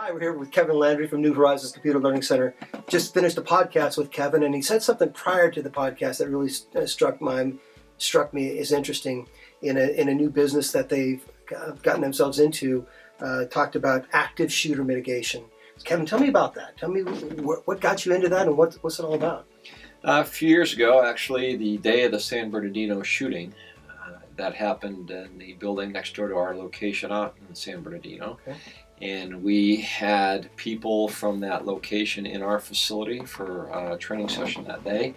Hi, we're here with Kevin Landry from New Horizons Computer Learning Center. Just finished a podcast with Kevin, and he said something prior to the podcast that really struck me as interesting in a new business that they've gotten themselves into. Talked about Active Shooter Mitigation. Kevin, tell me about that. Tell me what got you into that and what's it all about? A few years ago, actually, the day of the San Bernardino shooting, that happened in the building next door to our location out in San Bernardino. Okay. And we had people from that location in our facility for a training session that day.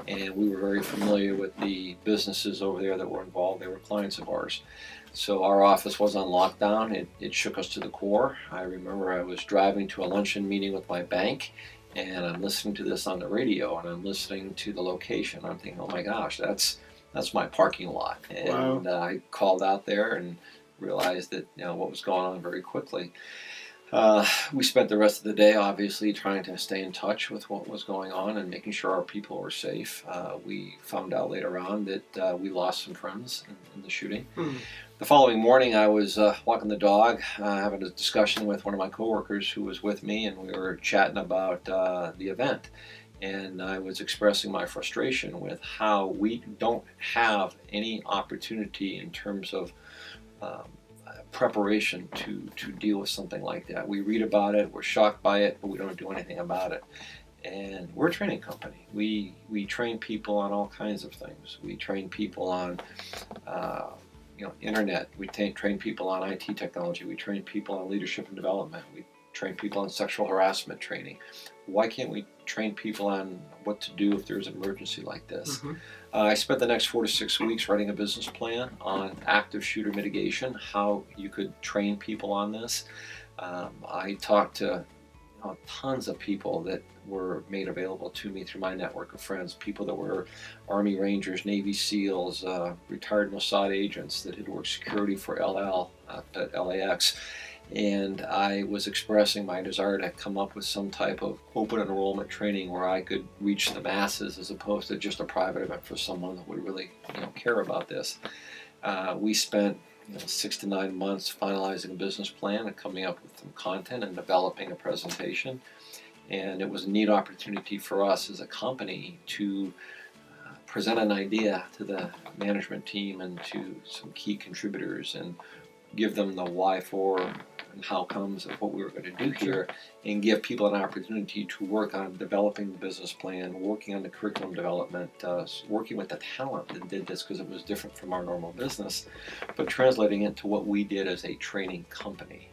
And we were very familiar with the businesses over there that were involved. They were clients of ours. So our office was on lockdown. It shook us to the core. I remember I was driving to a luncheon meeting with my bank, and I'm listening to this on the radio, and I'm listening to the location. I'm thinking, oh my gosh, that's my parking lot. And Wow. I called out there and realized that what was going on very quickly. We spent the rest of the day obviously trying to stay in touch with what was going on and making sure our people were safe. We found out later on that we lost some friends in the shooting. Mm. The following morning I was walking the dog, having a discussion with one of my coworkers who was with me, and we were chatting about the event. And I was expressing my frustration with how we don't have any opportunity in terms of preparation to deal with something like that. We read about it, we're shocked by it, but we don't do anything about it. And we're a training company. We train people on all kinds of things. We train people on internet. We train people on IT technology. We train people on leadership and development. We train people on sexual harassment training. Why can't we train people on what to do if there's an emergency like this? Mm-hmm. I spent the next 4 to 6 weeks writing a business plan on active shooter mitigation, how you could train people on this. I talked to tons of people that were made available to me through my network of friends, people that were Army Rangers, Navy SEALs, retired Mossad agents that had worked security for LL at LAX. And I was expressing my desire to come up with some type of open enrollment training where I could reach the masses as opposed to just a private event for someone that would really care about this. We spent 6 to 9 months finalizing a business plan and coming up with some content and developing a presentation. And it was a neat opportunity for us as a company to present an idea to the management team and to some key contributors and give them the why for and how comes of what we were going to do here, and give people an opportunity to work on developing the business plan, working on the curriculum development, working with the talent that did this because it was different from our normal business, but translating it to what we did as a training company.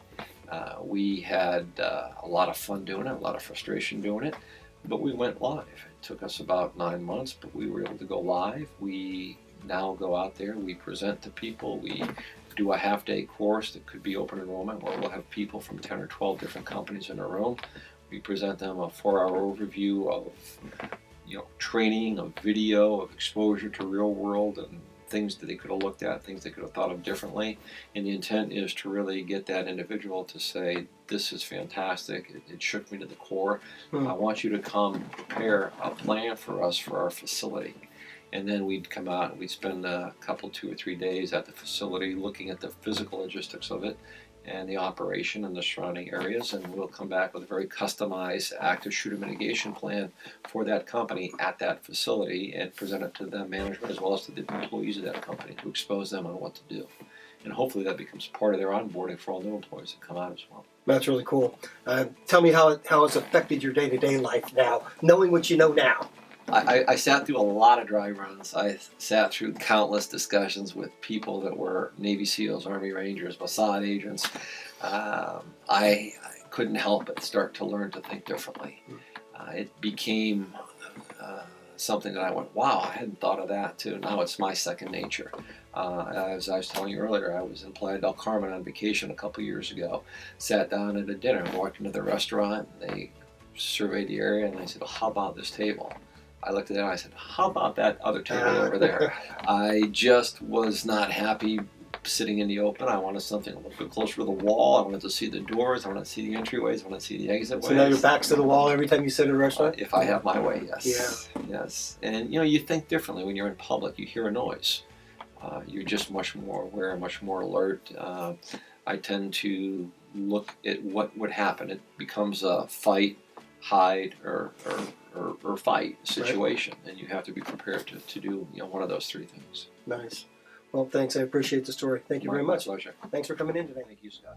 We had a lot of fun doing it, a lot of frustration doing it, but we went live. It took us about 9 months, but we were able to go live. We now go out there, we present to people, we do a half-day course that could be open enrollment where we'll have people from 10 or 12 different companies in a room. We present them a 4-hour overview of training, of video, of exposure to real world and things that they could have looked at, things they could have thought of differently. And the intent is to really get that individual to say, this is fantastic, it shook me to the core. I want you to come prepare a plan for us for our facility. And then we'd come out and we'd spend a couple, 2 or 3 days at the facility looking at the physical logistics of it and the operation and the surrounding areas. And we'll come back with a very customized active shooter mitigation plan for that company at that facility and present it to the management as well as to the employees of that company to expose them on what to do. And hopefully that becomes part of their onboarding for all new employees that come out as well. That's really cool. Tell me how it's affected your day-to-day life now, knowing what you know now. I sat through a lot of dry runs. I sat through countless discussions with people that were Navy SEALs, Army Rangers, Mossad agents. I couldn't help but start to learn to think differently. It became something that I went, wow, I hadn't thought of that too. Now it's my second nature. As I was telling you earlier, I was in Playa del Carmen on vacation a couple years ago. Sat down at a dinner, walked into the restaurant, they surveyed the area, and they said, well, how about this table? I looked at it and I said, how about that other table over there? I just was not happy sitting in the open. I wanted something a little bit closer to the wall. I wanted to see the doors. I wanted to see the entryways. I wanted to see the exit ways. So now your back's to the wall every time you sit in a restaurant? If I have my way, yes. Yeah. Yes. And you think differently when you're in public. You hear a noise. you're just much more aware, much more alert. I tend to look at what would happen. It becomes a fight, hide, or fight situation, and you have to be prepared to do one of those three things. Nice. Well, thanks. I appreciate the story. Thank you very much. My pleasure. Thanks for coming in today. Thank you, Scott.